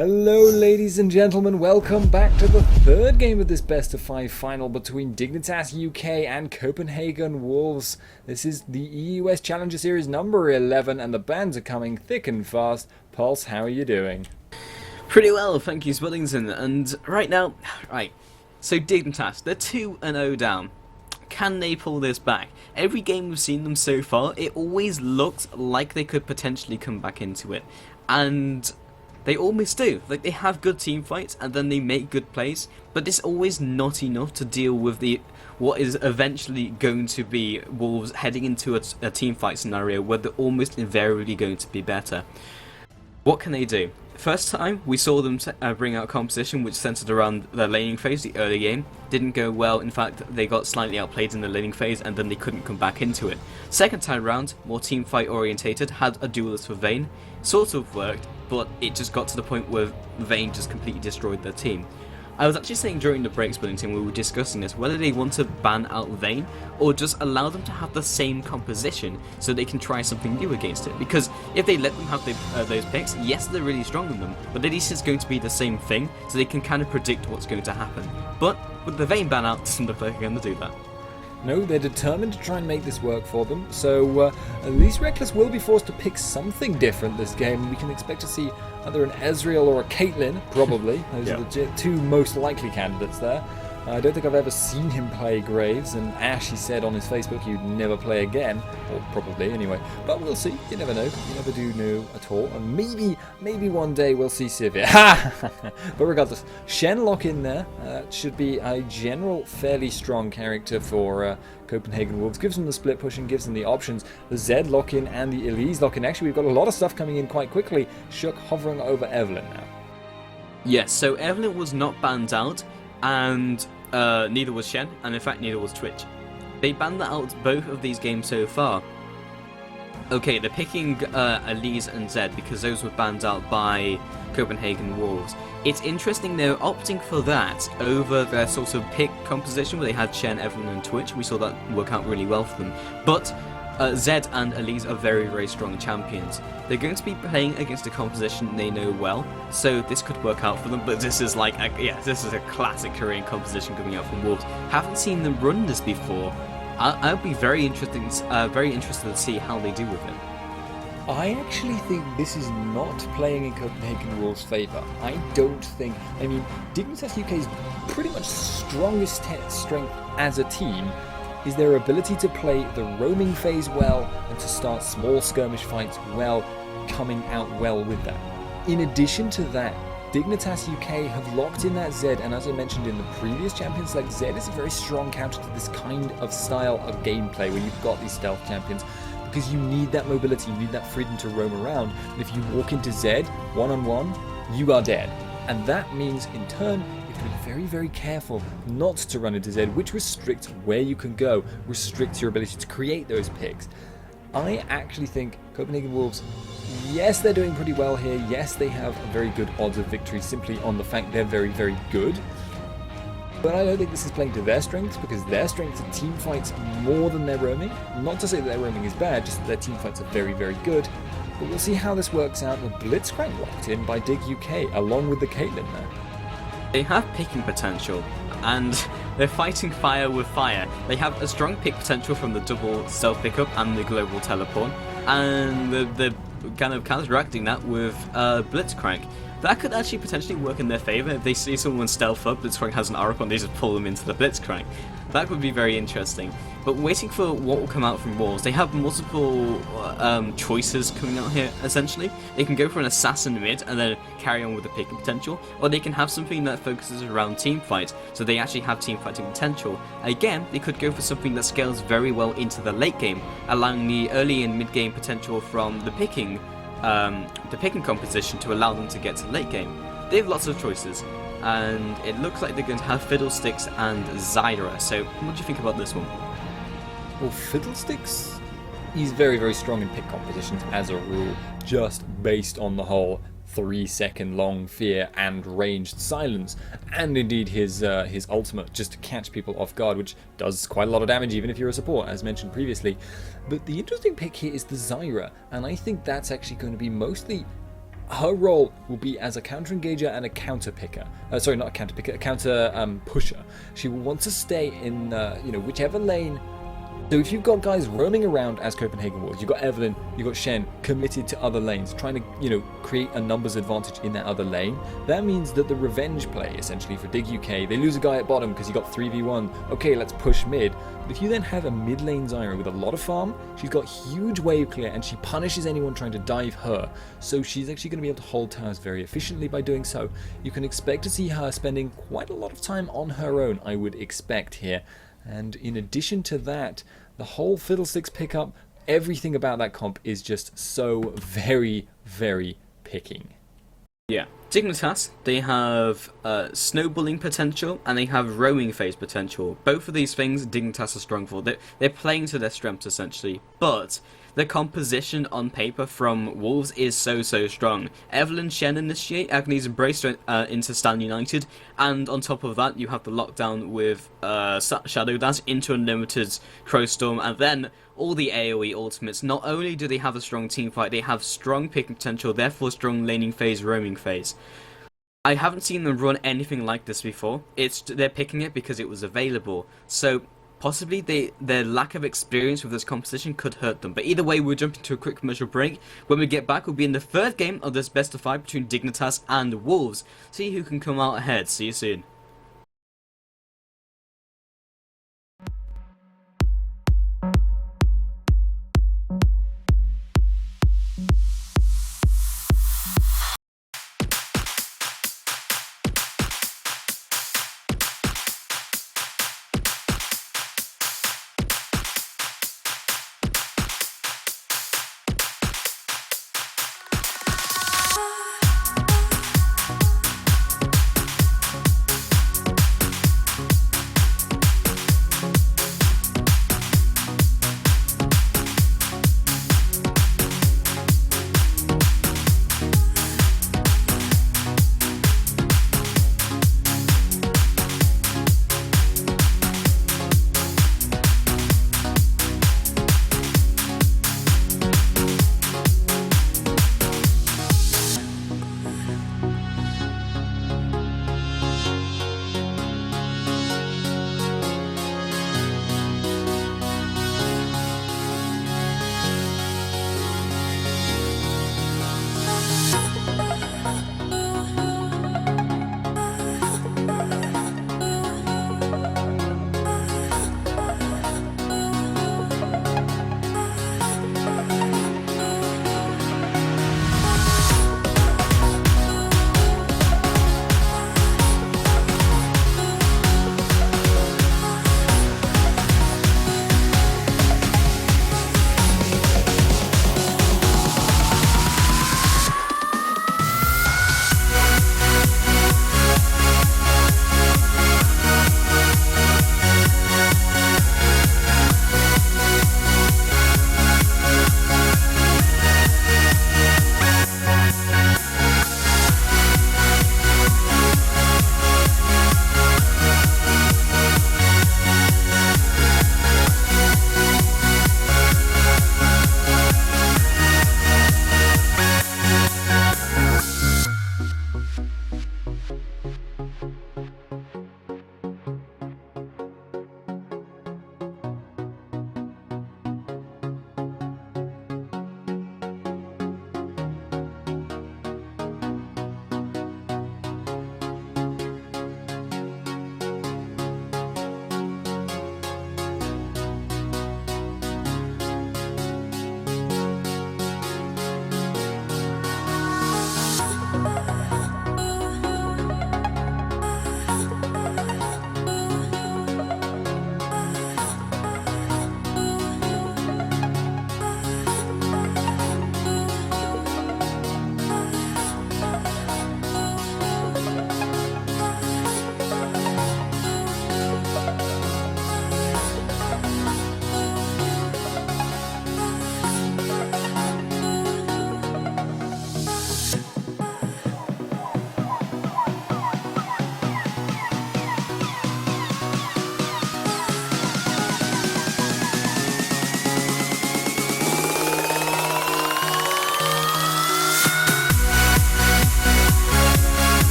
Hello ladies and gentlemen, welcome back to the third game of this best of 5 final between Dignitas UK and Copenhagen Wolves. This is the EUS Challenger Series number 11 and the bands are coming thick and fast. Pulse, how are you doing? Pretty well, thank you, Spuddington. And so Dignitas, they're 2-0 down. Can they pull this back? Every game we've seen them so far, it always looks like they could potentially come back into it. And they almost do. Like, they have good team fights and then they make good plays, but it's always not enough to deal with what is eventually going to be Wolves heading into a team fight scenario where they're almost invariably going to be better. What can they do? First time we saw them bring out composition which centered around the laning phase. The early game didn't go well. In fact, they got slightly outplayed in the laning phase and then they couldn't come back into it. Second time round, more team fight orientated, had a duelist for Vayne, sort of worked, but it just got to the point where Vayne just completely destroyed their team. I was actually saying during the breaks, Spuddington, we were discussing this, whether they want to ban out Vayne or just allow them to have the same composition so they can try something new against it. Because if they let them have those picks, yes, they're really strong in them, but at least it's going to be the same thing so they can kind of predict what's going to happen. But with the Vayne ban out, it doesn't look like they're going to do that. No, they're determined to try and make this work for them, so at least Reckless will be forced to pick something different this game. We can expect to see either an Ezreal or a Caitlyn, probably. Those are the two most likely candidates there. I don't think I've ever seen him play Graves, and Ash, he said on his Facebook he'd never play again, or probably anyway. But we'll see, you never know, you never do know at all, and maybe one day we'll see Sivir. But regardless, Shen lock in there, should be a general fairly strong character for Copenhagen Wolves. Gives them the split pushing, gives them the options, the Zed lock in and the Elise lock in. Actually, we've got a lot of stuff coming in quite quickly. Shook hovering over Evelyn now. Yes, so Evelyn was not banned out, and neither was Shen, and in fact neither was Twitch. They banned out both of these games so far. Okay, they're picking Elise and Zed because those were banned out by Copenhagen Wolves. It's interesting they're opting for that over their sort of pick composition where they had Shen, Evelyn and Twitch. We saw that work out really well for them. But Zed and Elise are very, very strong champions. They're going to be playing against a composition they know well, so this could work out for them, but this is like, this is a classic Korean composition coming out from Wolves. Haven't seen them run this before. I'll be very interested to see how they do with it. I actually think this is not playing in Copenhagen Wolves' favour. I mean, Dignitas UK's pretty much strongest strength as a team is their ability to play the roaming phase well and to start small skirmish fights well, coming out well with that. In addition to that, Dignitas UK have locked in that Zed, and as I mentioned in the previous Champions Select, Zed is a very strong counter to this kind of style of gameplay where you've got these stealth champions, because you need that mobility, you need that freedom to roam around, and if you walk into Zed one-on-one, you are dead. And that means, in turn, you have to be very, very careful not to run into Zed, which restricts where you can go, restricts your ability to create those picks. I actually think Copenhagen Wolves, yes, they're doing pretty well here. Yes, they have very good odds of victory simply on the fact they're very, very good. But I don't think this is playing to their strengths, because their strengths are team fights more than their roaming. Not to say that their roaming is bad, just that their team fights are very, very good. But we'll see how this works out. The Blitzcrank locked in by Dig UK, along with the Caitlyn there. They have picking potential, and they're fighting fire with fire. They have a strong pick potential from the double stealth pickup and the global teleport, and they're kind of counteracting that with Blitzcrank. That could actually potentially work in their favour. If they see someone stealth up, Blitzcrank has an aura up, and they just pull them into the Blitzcrank. That would be very interesting. But waiting for what will come out from Wolves, they have multiple choices coming out here, essentially. They can go for an assassin mid and then carry on with the picking potential, or they can have something that focuses around team fight, so they actually have team fighting potential. Again, they could go for something that scales very well into the late game, allowing the early and mid game potential from the picking composition to allow them to get to the late game. They have lots of choices, and it looks like they're going to have Fiddlesticks and Zyra. So what do you think about this one? Well, Fiddlesticks, he's very, very strong in pick compositions as a rule, just based on the whole 3-second long fear and ranged silence, and indeed his ultimate just to catch people off guard, which does quite a lot of damage even if you're a support, as mentioned previously. But the interesting pick here is the Zyra, and I think that's actually going to be mostly her role will be as a counter engager and a counter picker. Sorry, not a counter picker, a counter pusher. She will want to stay in whichever lane. So if you've got guys roaming around as Copenhagen Wolves, you've got Evelyn, you've got Shen committed to other lanes, trying to, create a numbers advantage in that other lane, that means that the revenge play, essentially, for Dig UK, they lose a guy at bottom because he got 3v1, okay, let's push mid. But if you then have a mid lane Zyra with a lot of farm, she's got huge wave clear and she punishes anyone trying to dive her. So she's actually going to be able to hold towers very efficiently by doing so. You can expect to see her spending quite a lot of time on her own, I would expect here. And in addition to that, the whole Fiddlesticks pickup, everything about that comp is just so very, very picking. Yeah. Dignitas, they have snowballing potential and they have roaming phase potential. Both of these things Dignitas are strong for. They're playing to their strengths essentially, but the composition on paper from Wolves is so strong. Evelyn, Shen initiate, Agnes Embrace into Stan United, and on top of that you have the lockdown with Shadow Dance into Unlimited Crowstorm, and then all the AoE ultimates. Not only do they have a strong team fight, they have strong picking potential, therefore strong laning phase, roaming phase. I haven't seen them run anything like this before. They're picking it because it was available. So possibly their lack of experience with this composition could hurt them. But either way, we'll jump into a quick commercial break. When we get back, we'll be in the third game of this best of 5 between Dignitas and Wolves. See who can come out ahead. See you soon.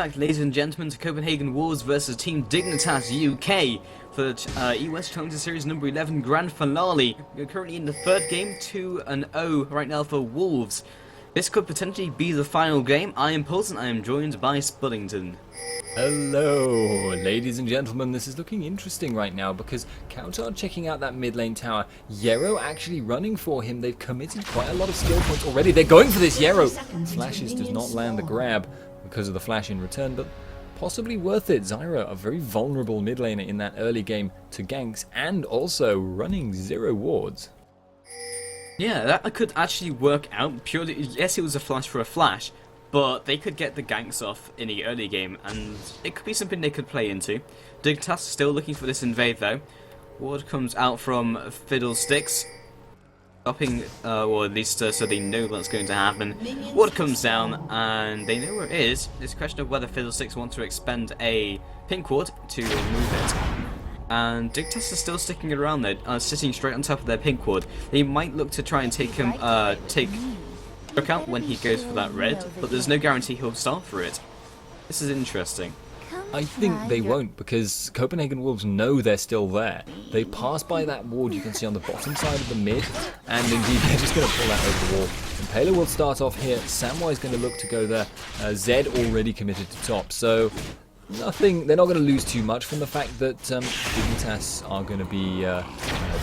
back, ladies and gentlemen, to Copenhagen Wolves versus Team Dignitas UK for the US Challenger Series number 11 Grand Finale. We're currently in the third game, 2-0 right now for Wolves. This could potentially be the final game. I am Pulse and I am joined by Spuddington. Hello, ladies and gentlemen. This is looking interesting right now because Countard checking out that mid lane tower. Yero actually running for him. They've committed quite a lot of skill points already. They're going for this Yero. Flashes does not land the grab because of the flash in return, but possibly worth it. Zyra, a very vulnerable mid laner in that early game to ganks and also running 0 wards. Yeah, that could actually work out. Purely, yes, it was a flash for a flash, but they could get the ganks off in the early game, and it could be something they could play into. Dignitas still looking for this invade, though. Ward comes out from Fiddlesticks, stopping, or at least so they know what's going to happen. Ward comes down, and they know where it is. It's a question of whether Fiddlesticks want to expend a pink ward to remove it. And Dignitas is still sticking around there, sitting straight on top of their pink ward. They might look to try and take him, look out when he goes for that red, but there's no guarantee he'll start for it. This is interesting. I think they won't, because Copenhagen Wolves know they're still there. They pass by that ward you can see on the bottom side of the mid, and indeed they're just going to pull that over the wall. Impaler will start off here. Samwise going to look to go there. Zed already committed to top, so nothing. They're not going to lose too much from the fact that Dignitas are going to be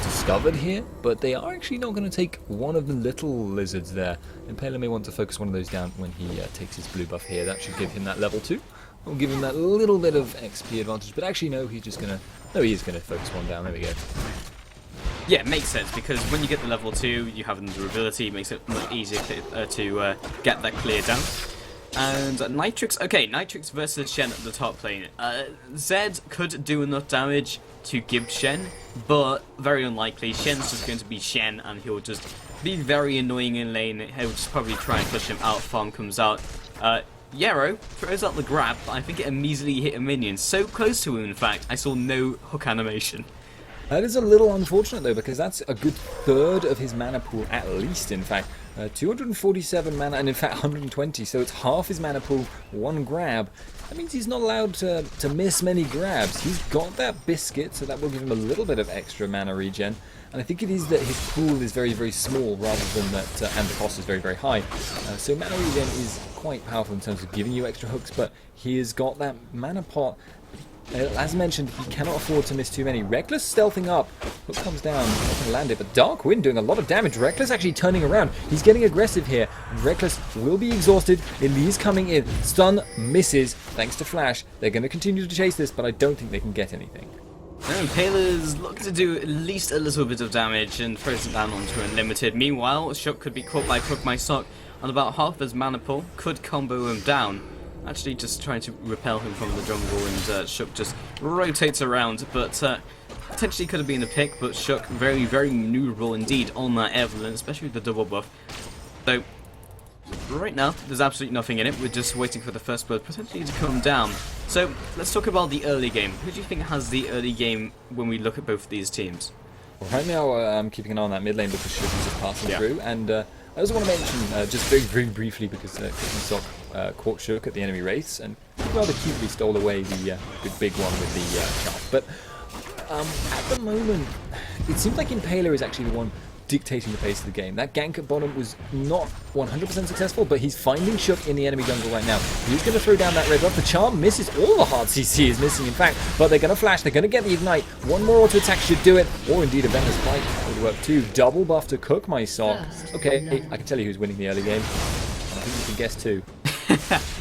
discovered here, but they are actually not going to take one of the little lizards there. Impaler may want to focus one of those down when he takes his blue buff here. That should give him that level 2. We'll give him that little bit of XP advantage, but actually no, he's just gonna. No, he is gonna focus one down. There we go. Yeah, it makes sense because when you get the level 2, you have the durability. It makes it much easier to get that clear down. And Nitrix, okay, Nitrix versus Shen at the top lane. Zed could do enough damage to give Shen, but very unlikely. Shen's just going to be Shen, and he'll just be very annoying in lane. He'll just probably try and push him out. Farm comes out. Yero throws out the grab, but I think it immediately hit a minion. So close to him, in fact, I saw no hook animation. That is a little unfortunate, though, because that's a good third of his mana pool, at least, in fact. 247 mana, and in fact 120, so it's half his mana pool, one grab. That means he's not allowed to miss many grabs. He's got that biscuit, so that will give him a little bit of extra mana regen. And I think it is that his pool is very, very small, rather than that, and the cost is very, very high. So mana regen is quite powerful in terms of giving you extra hooks, but he has got that mana pot. As mentioned, he cannot afford to miss too many. Reckless stealthing up. Hook comes down, not going to land it, but Dark Wind doing a lot of damage. Reckless actually turning around. He's getting aggressive here. Reckless will be exhausted. Elise coming in. Stun misses, thanks to Flash. They're going to continue to chase this, but I don't think they can get anything. No, Paler's looking to do at least a little bit of damage and throws it down onto Unlimited. Meanwhile, Shook could be caught by Cook My Sock on about half his mana pool. Could combo him down. Actually just trying to repel him from the jungle, and Shook just rotates around, but potentially could have been a pick, but Shook very, very maneuverable indeed on that Evelyn, especially with the double buff. So right now there's absolutely nothing in it. We're just waiting for the first blood potentially to come down. So let's talk about the early game. Who do you think has the early game when we look at both of these teams? Well, right now I'm keeping an eye on that mid lane because Shook is just passing through, and I also want to mention, just very, very briefly, because Sock caught Shook at the enemy race and rather cutely stole away the big one with the charm. But at the moment, it seems like Impaler is actually the one dictating the pace of the game. That gank at bottom was not 100% successful, but he's finding Shook in the enemy jungle right now. He's going to throw down that red buff. The charm misses. All the hard CC is missing, in fact, but they're going to flash. They're going to get the ignite. One more auto attack should do it, or indeed a Venomous Bite would work too. Double buff to Cook My Sock. Okay, I can tell you who's winning the early game. I think you can guess too.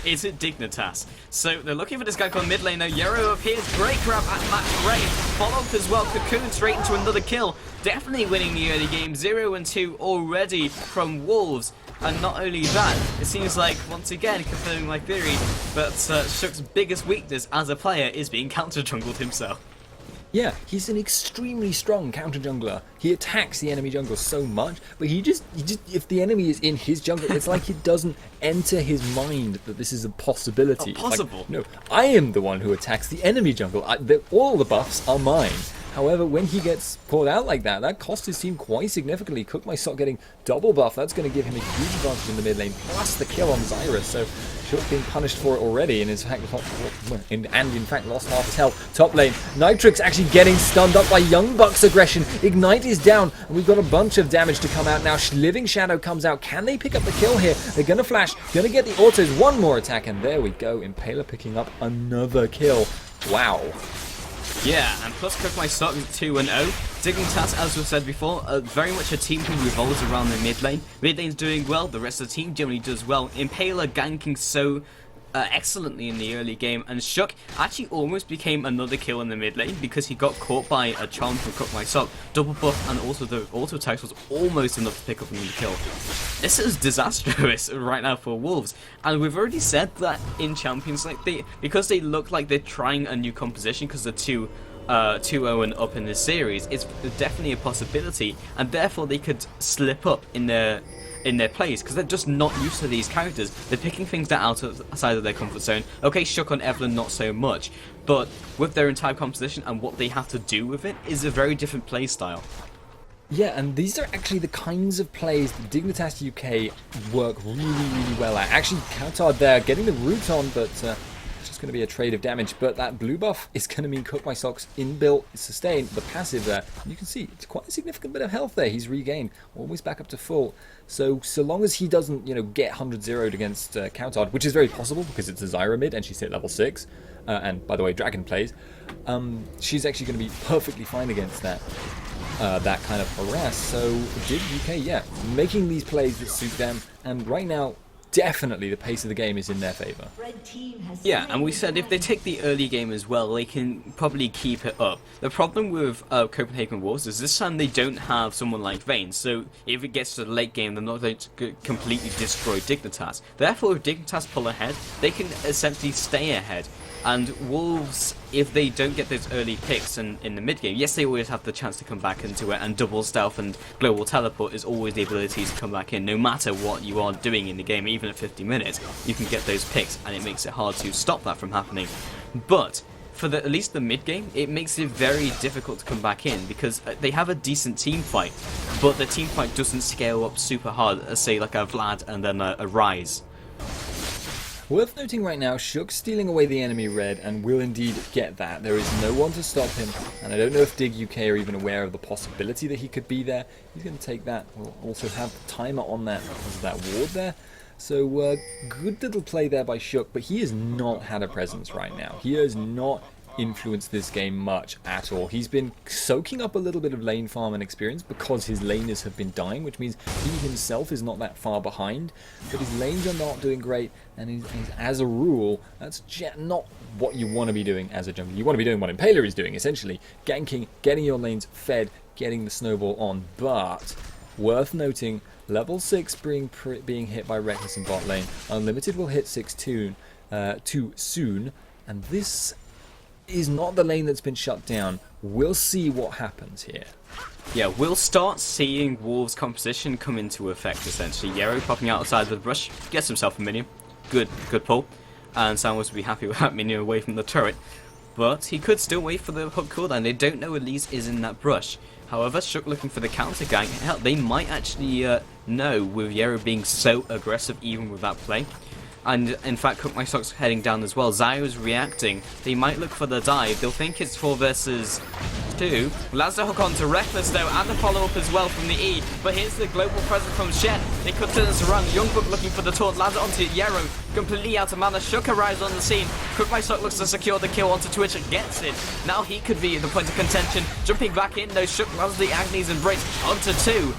Is it Dignitas? So they're looking for this guy called mid laner. Yero appears, great grab at match range. Follow up as well, Cocoon straight into another kill. Definitely winning the early game, 0 and 2 already from Wolves. And not only that, it seems like, once again, confirming my theory, that Shook's biggest weakness as a player is being counter-jungled himself. Yeah, he's an extremely strong counter jungler. He attacks the enemy jungle so much, but he just if the enemy is in his jungle, it's like it doesn't enter his mind that this is a possibility. Possible. Like, no, I am the one who attacks the enemy jungle. All the buffs are mine. However, when he gets pulled out like that, that costs his team quite significantly. Cook My Sock getting double buff, that's going to give him a huge advantage in the mid lane, plus the kill on Zyra. So Shook being punished for it already, and in fact lost half his health. Top lane, Nitrix actually getting stunned up by Young Buck's aggression. Ignite is down, and we've got a bunch of damage to come out now. Living Shadow comes out. Can they pick up the kill here? They're going to flash, going to get the autos. One more attack, and there we go. Impaler picking up another kill. Wow. Yeah, and plus Cook My Sock 2-0. Dignitas, as we've said before, very much a team who revolves around the mid lane. Mid lane's doing well, the rest of the team generally does well. Impaler ganking so excellently in the early game, and Shook actually almost became another kill in the mid lane because he got caught by a charm from Cook My Sock. Double buff and also the auto attacks was almost enough to pick up another kill. This is disastrous right now for Wolves, and we've already said that in Champions League, because they look like they're trying a new composition because they're 2-0 and up in this series, it's definitely a possibility, and therefore they could slip up in their plays because they're just not used to these characters. They're picking things that are outside of their comfort zone. Okay, Shook on Evelyn not so much, but with their entire composition and what they have to do with it is a very different play style. Yeah, and these are actually the kinds of plays that Dignitas UK work really, really well at. Actually, Coutard there getting the root on, but it's just going to be a trade of damage. But that blue buff is going to mean Cook My Sock's inbuilt sustain, the passive there. You can see it's quite a significant bit of health there. He's regained, almost back up to full. So long as he doesn't, get 100-0'd against Coutard, which is very possible because it's a Zyra mid and she's hit level 6, and by the way, Dragon plays, she's actually going to be perfectly fine against that kind of harass. So Dig UK, yeah, making these plays that suit them, and right now, definitely the pace of the game is in their favour. Yeah, and we said if they take the early game as well, they can probably keep it up. The problem with Copenhagen Wolves is this time they don't have someone like Vayne, so if it gets to the late game, they're not going to completely destroy Dignitas. Therefore, if Dignitas pull ahead, they can essentially stay ahead. And Wolves, if they don't get those early picks in the mid game, yes, they always have the chance to come back into it, and double stealth and global teleport is always the ability to come back in. No matter what you are doing in the game, even at 50 minutes, you can get those picks, and it makes it hard to stop that from happening. But for at least the mid game, it makes it very difficult to come back in because they have a decent team fight, but the team fight doesn't scale up super hard as say like a Vlad and then a Rise. Worth noting right now, Shook stealing away the enemy red and will indeed get that. There is no one to stop him, and I don't know if Dig UK are even aware of the possibility that he could be there. He's going to take that. We'll also have the timer on that because of that ward there. So good little play there by Shook, but he has not had a presence right now. He has not influenced this game much at all. He's been soaking up a little bit of lane farm and experience because his laners have been dying, which means he himself is not that far behind, but his lanes are not doing great, and he's, as a rule, that's not what you want to be doing as a jungler. You want to be doing what Impaler is doing, essentially, ganking, getting your lanes fed, getting the snowball on. But worth noting, level 6 being hit by Reckless in bot lane. Unlimited will hit 6 too soon, and this is not the lane that's been shut down. We'll see what happens here. Yeah, we'll start seeing Wolves' composition come into effect, essentially. Yero popping outside of the brush, gets himself a minion. Good pull. And Samus will be happy with that minion away from the turret. But he could still wait for the hook cooldown. They don't know Elise is in that brush. However, Shook looking for the counter gank. Hell, they might actually know with Yero being so aggressive even with that play. And in fact, Cook My Sock's heading down as well. Zyra's reacting. They might look for the dive. They'll think it's 4 versus 2. Lands the hook onto Reckless though, and the follow-up as well from the E. But here's the global presence from Shen. They could turn this around. Youngbook looking for the taunt. Lands it onto Yarrow. Completely out of mana. Shook arrives on the scene. Cook My Sock looks to secure the kill onto Twitch and gets it. Now he could be the point of contention. Jumping back in though, Shook lands the Agnes Embrace onto 2.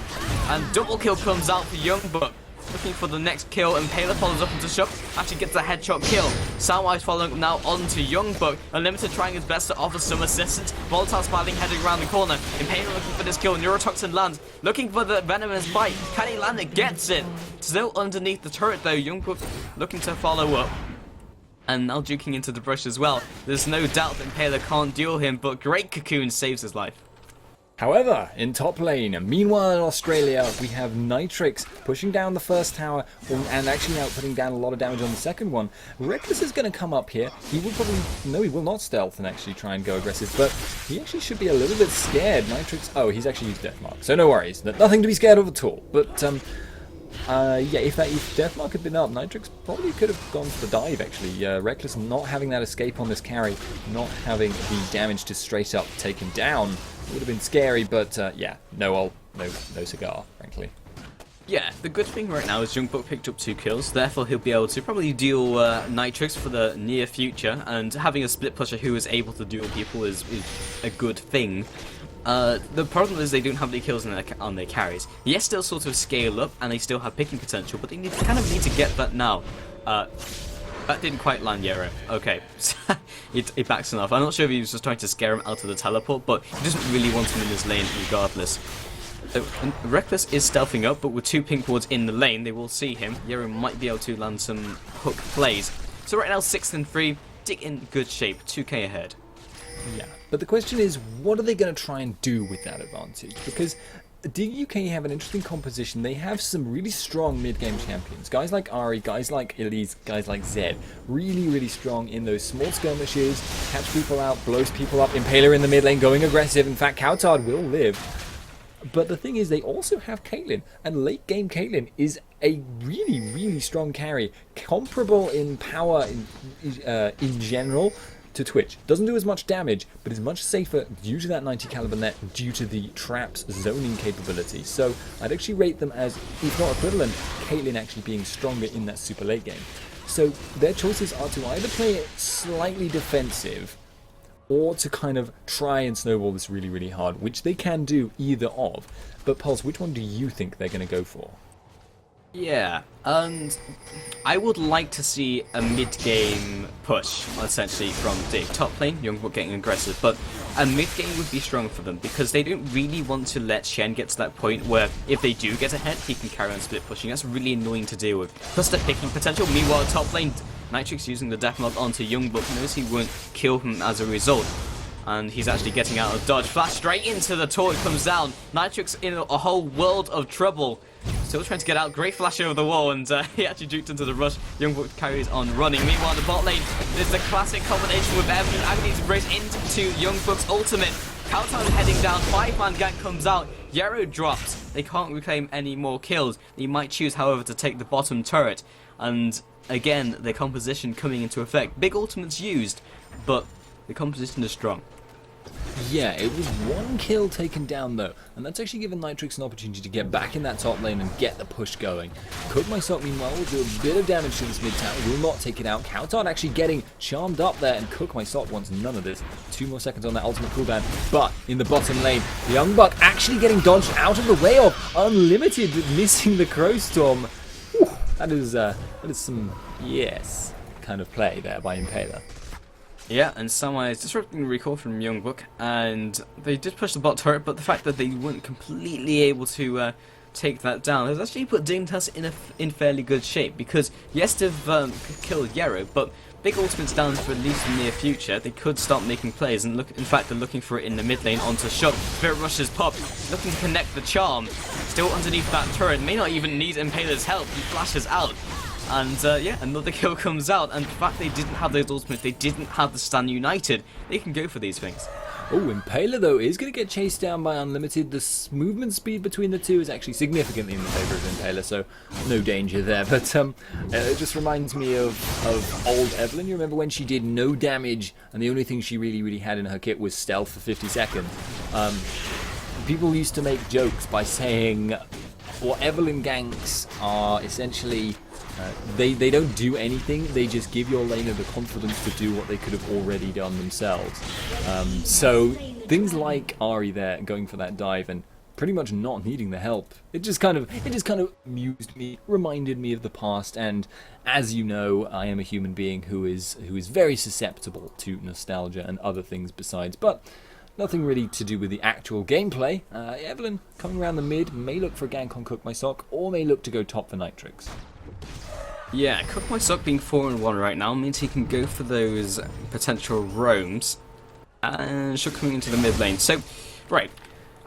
And double kill comes out for Youngbook. Looking for the next kill, and Impaler follows up into Shook, actually gets a headshot kill. Soundwise following up now onto Youngbuck. Unlimited trying his best to offer some assistance. Volatile Spalding heading around the corner. Impaler looking for this kill. Neurotoxin lands. Looking for the Venomous Bite. Can he land it? Gets it. Still underneath the turret though. Youngbuck looking to follow up. And now duking into the brush as well. There's no doubt that Impaler can't duel him, but great Cocoon saves his life. However, in top lane, meanwhile in Australia, we have Nitrix pushing down the first tower and actually now putting down a lot of damage on the second one. Reckless is going to come up here. He will probably, no, he will not stealth and actually try and go aggressive, but he actually should be a little bit scared. Nitrix, oh, he's actually used Deathmark, so no worries. Nothing to be scared of at all. But, yeah, if Deathmark had been up, Nitrix probably could have gone for the dive, actually. Reckless not having that escape on this carry, not having the damage to straight up take him down, would have been scary, but yeah, no cigar, frankly. Yeah, the good thing right now is Youngblood picked up 2 kills, therefore he'll be able to probably duel Nitrix for the near future, and having a split pusher who is able to duel people is a good thing. The problem is they don't have any kills on their carries. Yes, they'll sort of scale up, and they still have picking potential, but they kind of need to get that now. That didn't quite land, Yero. Okay, it backs enough. I'm not sure if he was just trying to scare him out of the teleport, but he doesn't really want him in his lane regardless. So, Reckless is stealthing up, but with 2 pink wards in the lane, they will see him. Yero might be able to land some hook plays. So right now, 6th and 3, Dig in good shape, 2k ahead. Yeah, but the question is, what are they going to try and do with that advantage? Because Dig UK have an interesting composition. They have some really strong mid-game champions. Guys like Ari, guys like Elise, guys like Zed. Really, really strong in those small skirmishes, catch people out, blows people up. Impaler in the mid lane going aggressive. In fact, Coutard will live. But the thing is, they also have Caitlyn, and late game Caitlyn is a really, really strong carry. Comparable in power in general to Twitch. Doesn't do as much damage, but is much safer due to that 90 caliber net, due to the traps zoning capability. So I'd actually rate them as, if not equivalent, Caitlyn actually being stronger in that super late game. So their choices are to either play it slightly defensive, or to kind of try and snowball this really, really hard, which they can do either of. But Pulse, which one do you think they're going to go for? Yeah, and I would like to see a mid-game push, essentially, from Dig. Top lane, Youngblood getting aggressive, but a mid-game would be strong for them, because they don't really want to let Shen get to that point where, if they do get ahead, he can carry on split pushing. That's really annoying to deal with. Plus the picking potential. Meanwhile, top lane, Nitrix using the Deathmark onto Youngblood, knows he won't kill him as a result. And he's actually getting out of dodge. Flash straight into the torch, comes down. Nitrix in a whole world of trouble. Still trying to get out. Great flash over the wall, and he actually juked into the rush. Youngblood carries on running. Meanwhile, the bot lane, there's the classic combination with Evan. Agony's embrace into Youngblood's ultimate. Countdown heading down. 5-man gank comes out. Yarrow drops. They can't reclaim any more kills. They might choose, however, to take the bottom turret. And again, their composition coming into effect. Big ultimates used, but the composition is strong. Yeah, it was 1 kill taken down though, and that's actually given Nitrix an opportunity to get back in that top lane and get the push going. Cook Myself, meanwhile, will do a bit of damage to this mid tower, will not take it out. Coutard actually getting charmed up there, and Cook Myself wants none of this. 2 more seconds on that ultimate cooldown, but in the bottom lane, the Young Buck actually getting dodged out of the way of Unlimited, missing the Crow Storm. Whew, that is some, yes, kind of play there by Impaler. Yeah, and Samwise disrupting the recall from Youngblood, and they did push the bot turret, but the fact that they weren't completely able to take that down has actually put Dignitas in fairly good shape, because yes, they've killed Yarrow, but big ultimates down for at least the near future. They could start making plays, and look, in fact, they're looking for it in the mid lane onto Shock. Spirit Rushes pop, looking to connect the charm. Still underneath that turret, may not even need Impaler's help. He flashes out. And yeah, another kill comes out, and the fact they didn't have those ultimates, they didn't have the Stand United, they can go for these things. Oh, Impaler though is going to get chased down by Unlimited. The movement speed between the two is actually significantly in the favour of Impaler, so no danger there. But it just reminds me of old Evelyn. You remember when she did no damage, and the only thing she really had in her kit was stealth for 50 seconds. People used to make jokes by saying, well, Evelyn ganks are essentially... they don't do anything, they just give your laner the confidence to do what they could have already done themselves. So things like Ari there going for that dive and pretty much not needing the help, it just kind of amused me, reminded me of the past, and as you know, I am a human being who is very susceptible to nostalgia and other things besides, but nothing really to do with the actual gameplay. Evelyn coming around the mid may look for a gank on Cook My Sock, or may look to go top for Nitrix. Yeah, Cook My Sock being 4-1 right now means he can go for those potential roams. And Shook coming into the mid lane. So, right,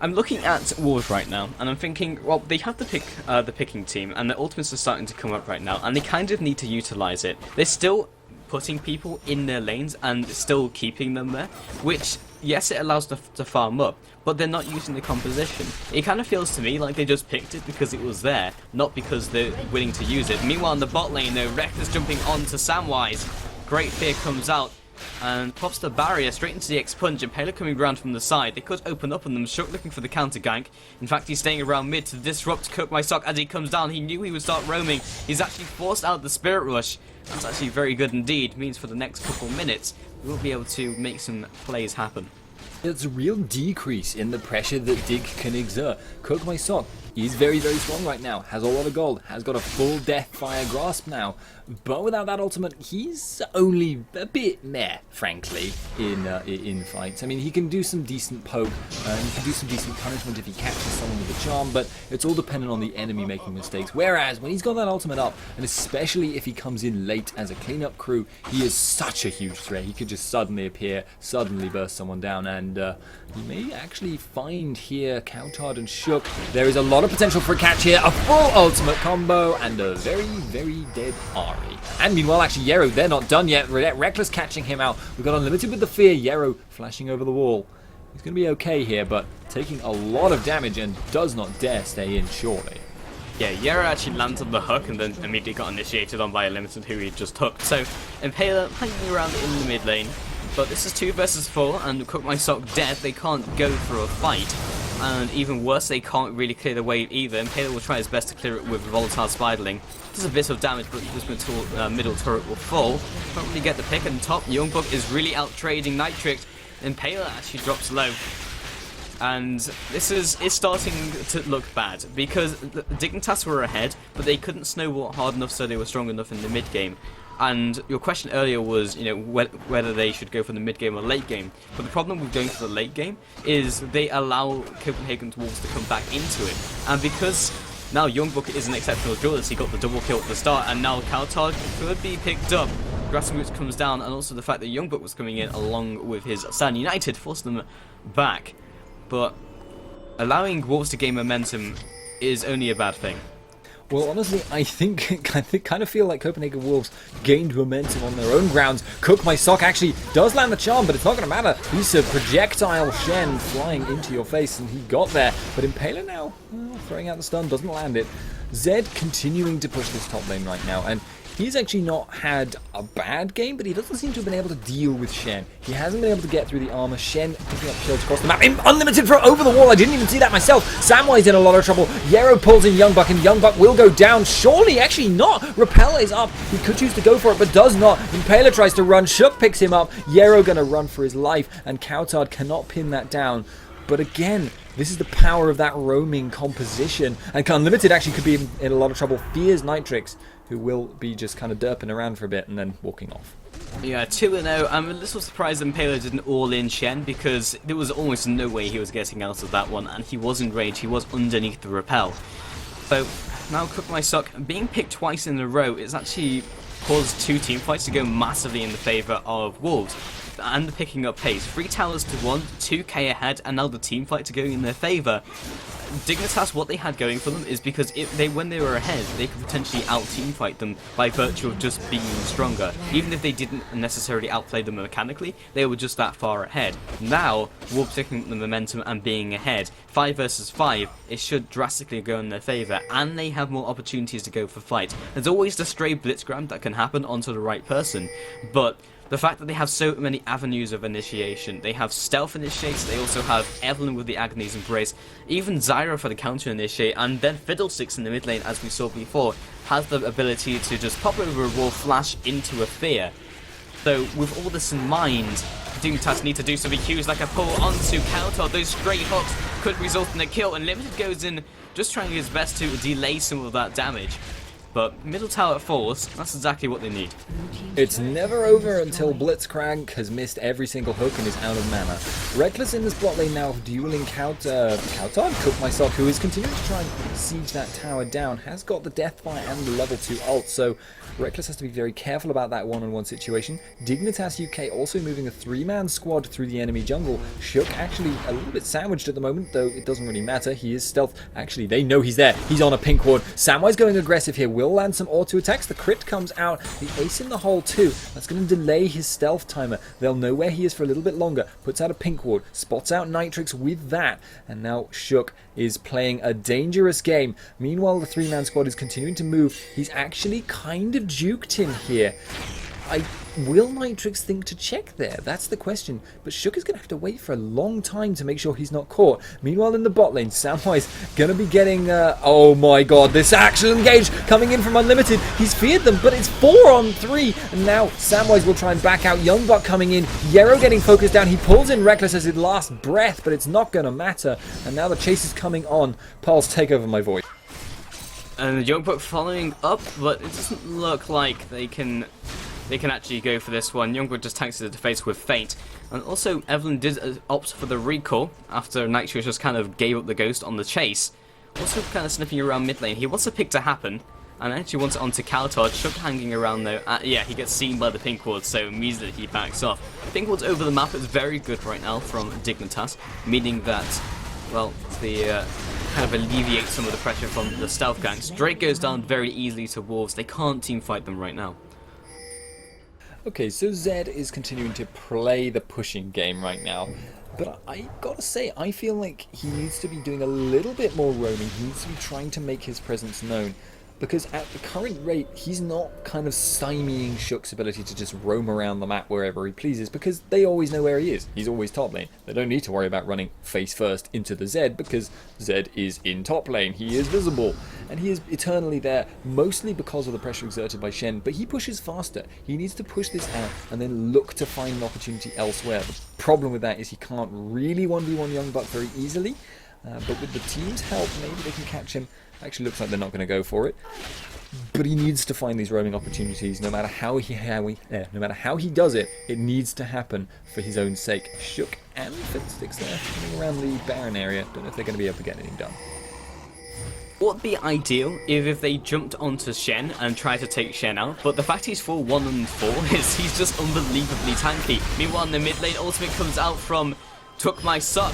I'm looking at Wolves right now, and I'm thinking, well, they have the picking team, and the ultimates are starting to come up right now, and they kind of need to utilize it. They're still putting people in their lanes and still keeping them there, which, yes, it allows them to farm up, but they're not using the composition. It kind of feels to me like they just picked it because it was there, not because they're willing to use it. Meanwhile, in the bot lane, though, Reckless jumping onto Samwise. Great Fear comes out and pops the barrier straight into the X-Punch. Impaler coming around from the side. They could open up on them. Shook looking for the counter gank. In fact, he's staying around mid to disrupt Cook My Sock as he comes down. He knew he would start roaming. He's actually forced out the Spirit Rush. That's actually very good indeed. Means for the next couple minutes, we'll be able to make some plays happen. It's a real decrease in the pressure that Dig can exert. Cook My Sock, he's very, very strong right now. Has a lot of gold. Has got a full Deathfire grasp now. But without that ultimate, he's only a bit meh, frankly, in fights. I mean, he can do some decent poke, he can do some decent punishment if he catches someone with a charm, but it's all dependent on the enemy making mistakes. Whereas, when he's got that ultimate up, and especially if he comes in late as a cleanup crew, he is such a huge threat. He could just suddenly appear, suddenly burst someone down, and he may actually find here Coutard and Shook. There is a lot of potential for a catch here, a full ultimate combo, and a very, very dead Ari. And meanwhile, actually, Yero, they're not done yet. Reckless catching him out. We've got Unlimited with the Fear. Yero flashing over the wall. He's going to be okay here, but taking a lot of damage and does not dare stay in, surely. Yeah, Yero actually lands on the hook and then immediately got initiated on by a Limited who he just hooked. So, Impaler hanging around in the mid lane. But this is 2 versus 4, and Cook My Sock dead. They can't go for a fight. And even worse, they can't really clear the wave either. Impaler will try his best to clear it with Volatile Spiderling. Does a bit of damage, but this middle turret will fall. Can't really get the pick on top. Youngbuck is really out trading Nitrix. Impaler actually drops low. And it's starting to look bad because the Dignitas were ahead, but they couldn't snowball hard enough so they were strong enough in the mid game. And your question earlier was, whether they should go for the mid game or late game. But the problem with going for the late game is they allow Copenhagen's Wolves to come back into it. And because now Youngbuck is an exceptional duelist, he got the double kill at the start, and now Coutard could be picked up. Grassing Roots comes down, and also the fact that Youngbuck was coming in along with his Stand United forced them back. But allowing Wolves to gain momentum is only a bad thing. Well, honestly, I kind of feel like Copenhagen Wolves gained momentum on their own grounds. Cook My Sock actually does land the charm, but it's not going to matter. He's a projectile Shen flying into your face, and he got there. But Impaler now, throwing out the stun, doesn't land it. Zed continuing to push this top lane right now, and he's actually not had a bad game, but he doesn't seem to have been able to deal with Shen. He hasn't been able to get through the armor. Shen picking up shields across the map. Unlimited for over the wall. I didn't even see that myself. Samwise in a lot of trouble. Yero pulls in Youngbuck, and Youngbuck will go down. Surely, actually not. Repel is up. He could choose to go for it, but does not. Impaler tries to run. Shook picks him up. Yero gonna run for his life, and Coutard cannot pin that down. But again, this is the power of that roaming composition. And Unlimited actually could be in a lot of trouble. Fears Nitrix, who will be just kind of derping around for a bit and then walking off. Yeah, 2-0. I'm a little surprised Impaler didn't all-in Shen, because there was almost no way he was getting out of that one, and he was in rage. He was underneath the repel. So, now Cook My Sock, being picked twice in a row, it's actually caused 2 team fights to go massively in the favour of Wolves. And picking up pace. 3 towers to 1, 2k ahead, and now the team fights are going in their favour. Dignitas, what they had going for them is because when they were ahead, they could potentially out-team fight them by virtue of just being stronger. Even if they didn't necessarily outplay them mechanically, they were just that far ahead. Now, Wolves picking up the momentum and being ahead, 5 versus 5, it should drastically go in their favour, and they have more opportunities to go for fight. There's always the stray blitzcrank that can happen onto the right person, but the fact that they have so many avenues of initiation, they have stealth initiates, they also have Evelyn with the Agony's Embrace, even Zyra for the counter initiate, and then Fiddlesticks in the mid lane, as we saw before, has the ability to just pop over a wall, flash into a fear. So with all this in mind, Dignitas need to do something huge like a pull onto Counter. Those stray hooks could result in a kill, and Limited goes in just trying his best to delay some of that damage. but middle tower falls, that's exactly what they need. It's never over until Blitzcrank has missed every single hook and is out of mana. Reckless in this bot lane now, dueling Cook myself, who is continuing to try and siege that tower down, has got the Deathfire and the level 2 ult, so Reckless has to be very careful about that one-on-one situation. Dignitas UK also moving a 3-man squad through the enemy jungle. Shook actually a little bit sandwiched at the moment, though it doesn't really matter. He is stealth. Actually, they know he's there. He's on a pink ward. Samwise going aggressive here. Will land some auto attacks. The crit comes out. The ace in the hole too. That's going to delay his stealth timer. They'll know where he is for a little bit longer. Puts out a pink ward. Spots out Nitrix with that. And now Shook is playing a dangerous game. Meanwhile, the 3-man squad is continuing to move. He's actually kind of juked him here. Will Nitrix think to check there? That's the question. But Shook is going to have to wait for a long time to make sure he's not caught. Meanwhile, in the bot lane, Samwise going to be getting... oh my god, this actual engage coming in from Unlimited. He's feared them, but it's 4-on-3. And now Samwise will try and back out. Youngbuck coming in. Yero getting focused down. He pulls in Reckless as his last breath, but it's not going to matter. And now the chase is coming on. Pulse, take over my voice. And Youngbuck following up, but it doesn't look like they can actually go for this one. Youngbuck just tanks it to the face with Feint. And also, Evelyn did opt for the recall after Nitrix just kind of gave up the ghost on the chase. Also kind of sniffing around mid lane. He wants a pick to happen, and actually wants it onto Kaltard. Shook hanging around though. Yeah, he gets seen by the pink ward, so immediately he backs off. Pink ward's over the map is very good right now from Dignitas, meaning that, well, the... kind of alleviate some of the pressure from the stealth ganks. Drake goes down very easily to Wolves. They can't team fight them right now. Okay, so Zed is continuing to play the pushing game right now. But I gotta say, I feel like he needs to be doing a little bit more roaming. He needs to be trying to make his presence known. Because at the current rate, he's not kind of stymieing Shook's ability to just roam around the map wherever he pleases, because they always know where he is. He's always top lane. They don't need to worry about running face first into the Zed, because Zed is in top lane. He is visible, and he is eternally there, mostly because of the pressure exerted by Shen, but he pushes faster. He needs to push this out, and then look to find an opportunity elsewhere. The problem with that is he can't really 1v1 Youngbuck very easily, but with the team's help, maybe they can catch him. Actually looks like they're not going to go for it, but he needs to find these roaming opportunities. No matter how he does it, it needs to happen for his own sake. Shook and Fiddlesticks there coming around the Baron area. Don't know if they're going to be able to get anything done. What would be ideal if they jumped onto Shen and tried to take Shen out, but the fact he's full 1-4 is he's just unbelievably tanky. Meanwhile, in the mid lane, ultimate comes out from Took My Suck.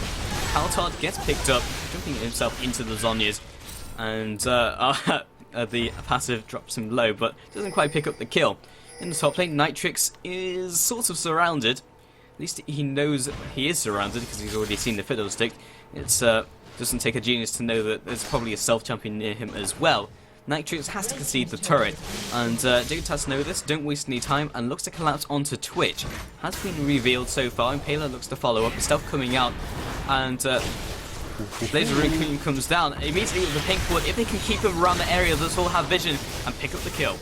Kaltard gets picked up, jumping himself into the Zhonya's. And the passive drops him low, but doesn't quite pick up the kill. In the top lane, Nitrix is sort of surrounded. At least he knows he is surrounded because he's already seen the Fiddlestick. It's doesn't take a genius to know that there's probably a self-champion near him as well. Nitrix has to concede the turret, and Dignitas know this, don't waste any time, and looks to collapse onto Twitch. Has been revealed so far, and Pela looks to follow up, the stealth coming out, and Laser Raccoon comes down immediately with the pink ward. If they can keep him around the area, this will have vision and pick up the kill.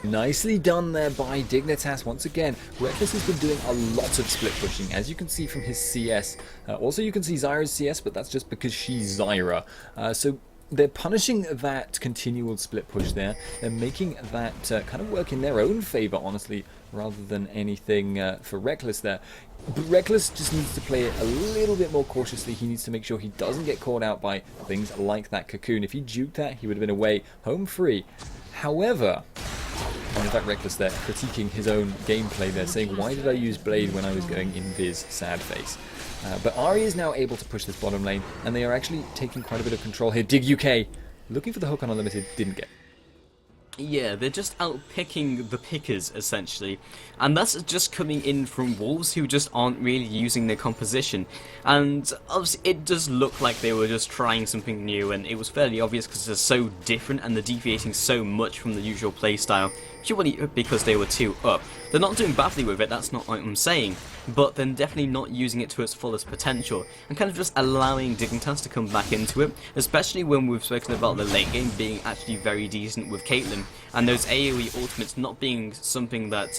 Nicely done there by Dignitas once again. Reckless has been doing a lot of split pushing, as you can see from his CS. Also you can see Zyra's CS, but that's just because she's Zyra. So they're punishing that continual split push there. They're making that kind of work in their own favour, honestly, rather than anything for Reckless there. But Reckless just needs to play it a little bit more cautiously. He needs to make sure he doesn't get caught out by things like that cocoon. If he juked that, he would have been away home free. However, and in fact Reckless there critiquing his own gameplay there, saying, why did I use Blade when I was going invis, sad face. But Ahri is now able to push this bottom lane, and they are actually taking quite a bit of control here. Dig UK looking for the hook on Unlimited, didn't get. Yeah, they're just out picking the pickers, essentially. And that's just coming in from Wolves who just aren't really using their composition. And obviously it does look like they were just trying something new, and it was fairly obvious because they're so different and they're deviating so much from the usual playstyle. Purely because they were 2 up. They're not doing badly with it, that's not what I'm saying, but they're definitely not using it to its fullest potential, and kind of just allowing Dignitas to come back into it, especially when we've spoken about the late game being actually very decent with Caitlyn, and those AoE ultimates not being something that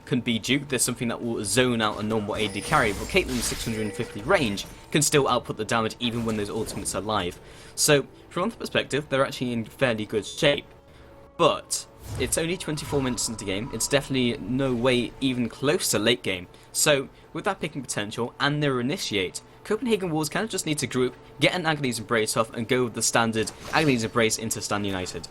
can be duped. There's something that will zone out a normal AD carry, but Caitlyn's 650 range can still output the damage even when those ultimates are live. So from that perspective, they're actually in fairly good shape. but it's only 24 minutes into the game. It's definitely no way even close to late game. So, with that picking potential and their initiate, Copenhagen Wolves kind of just need to group, get an Agnes Embrace off, and go with the standard Agnes Embrace into Stand United.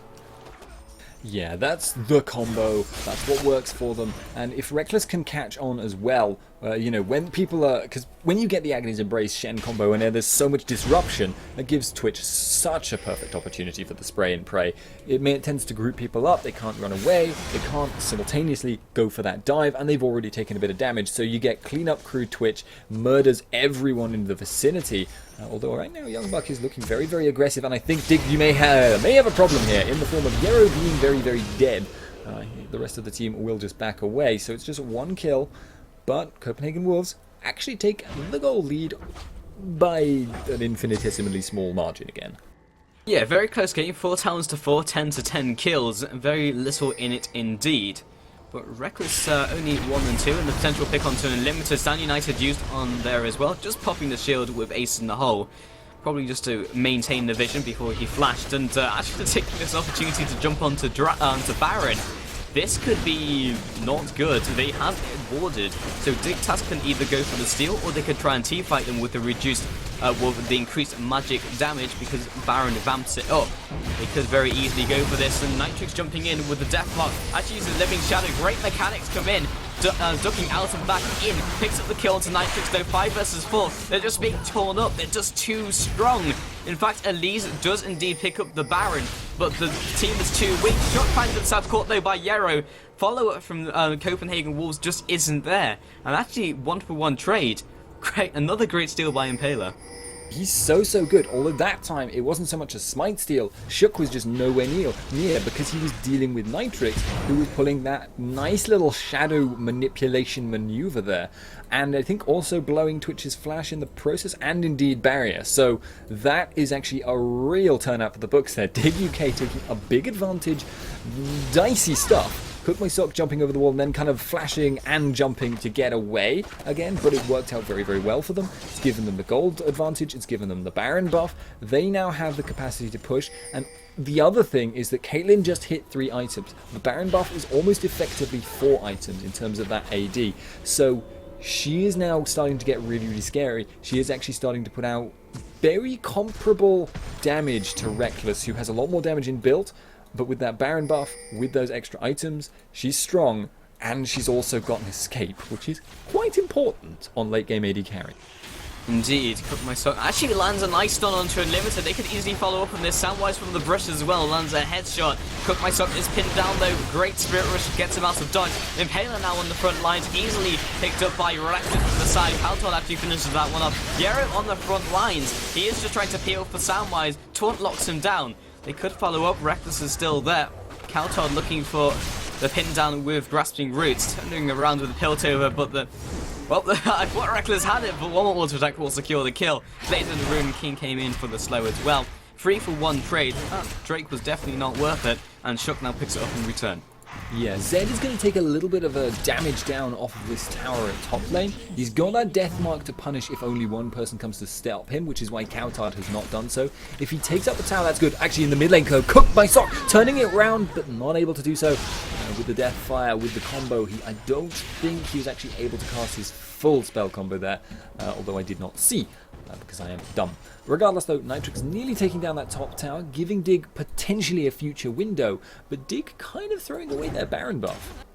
Yeah, that's the combo. That's what works for them. And if Reckless can catch on as well, you know, when people are... Because when you get the Agnes Embrace Shen combo and there's so much disruption, that gives Twitch such a perfect opportunity for the spray and pray. It tends to group people up, they can't run away, they can't simultaneously go for that dive, and they've already taken a bit of damage. So you get clean-up crew Twitch, murders everyone in the vicinity. Although right now Young Buck is looking very, very aggressive, and I think Dig, you may have a problem here in the form of Yero being very, very dead. The rest of the team will just back away, so it's just one kill, but Copenhagen Wolves actually take the goal lead by an infinitesimally small margin again. Yeah, very close game, 4 towns to 4, 10 to 10 kills, very little in it indeed. But Reckless only 1 and 2, and the potential pick onto an Unlimited. Stand United used on there as well, just popping the shield with Ace in the hole. Probably just to maintain the vision before he flashed, and actually taking this opportunity to jump onto Baron. This could be not good. They have it warded, so Dignitas can either go for the steal or they could try and team-fight them with the reduced, with the increased magic damage because Baron vamps it up. They could very easily go for this, and Nitrix jumping in with the death block. Actually uses Living Shadow. Great mechanics come in. Ducking out and back in, picks up the kill onto Nitrix though, 5 versus 4. They're just being torn up, they're just too strong. In fact, Elise does indeed pick up the Baron, but the team is too weak. Shock finds themselves caught though by Yero. Follow-up from Copenhagen Wolves just isn't there. And actually, 1-for-1 trade. Great, another great steal by Impaler. He's so good, although that time it wasn't so much a smite steal. Shook was just nowhere near because he was dealing with Nitrix, who was pulling that nice little shadow manipulation maneuver there. And I think also blowing Twitch's flash in the process, and indeed barrier. So that is actually a real turnout for the books there. Dig UK taking a big advantage. Dicey stuff. Cook My Sock jumping over the wall and then kind of flashing and jumping to get away again, but it worked out very, very well for them. It's given them the gold advantage, it's given them the Baron buff. They now have the capacity to push, and the other thing is that Caitlyn just hit 3 items. The Baron buff is almost effectively 4 items in terms of that AD. So she is now starting to get really, really scary. She is actually starting to put out very comparable damage to Reckless, who has a lot more damage in build. But with that Baron buff, with those extra items, she's strong, and she's also got an escape, which is quite important on late game AD carry. Indeed, Cook My Sock actually lands a nice stun onto Unlimited. They could easily follow up on this. Samwise from the brush as well lands a headshot. Cook My Sock is pinned down though. Great Spirit Rush gets him out of dodge. Impaler now on the front lines, easily picked up by Reckless from the side. Paltol actually finishes that one up. Yero on the front lines. He is just trying to peel for Samwise. Taunt locks him down. They could follow up. Reckless is still there. Kaltod looking for the pin down with Grasping Roots. Turning around with the Piltover, but I thought Reckless had it, but one more auto attack will secure the kill. Blaze in the room, King came in for the slow as well. 3-for-1 trade. Drake was definitely not worth it, and Shook now picks it up in return. Yeah, Zed is going to take a little bit of a damage down off of this tower at top lane. He's got that death mark to punish if only one person comes to stop him, which is why Cowtard has not done so. If he takes up the tower, that's good. Actually, in the mid lane, Cook My Sock, turning it round, but not able to do so. With the death fire, with the combo, I don't think he was actually able to cast his full spell combo there, although I did not see, because I am dumb. Regardless though, Nitrix nearly taking down that top tower, giving Dig potentially a future window, but Dig kind of throwing away their Baron buff.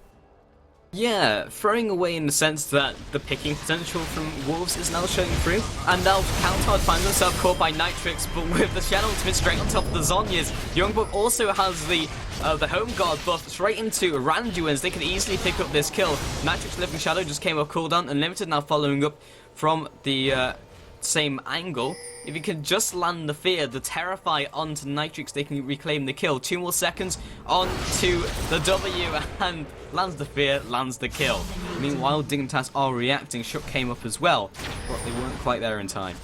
Yeah, throwing away in the sense that the picking potential from Wolves is now showing through, and now Kaltard finds himself caught by Nitrix, but with the Shadow Ultimate straight on top of the Zhonya's. Youngbuck also has the Home Guard buff straight into Randuin's. They can easily pick up this kill. Nitrix Living Shadow just came off cooldown, Unlimited now following up from the same angle. If you can just land the Fear, the Terrify onto Nitrix, they can reclaim the kill. 2 more seconds onto the W, and lands the Fear, lands the kill. Meanwhile, Dignitas are reacting. Shook came up as well, but they weren't quite there in time.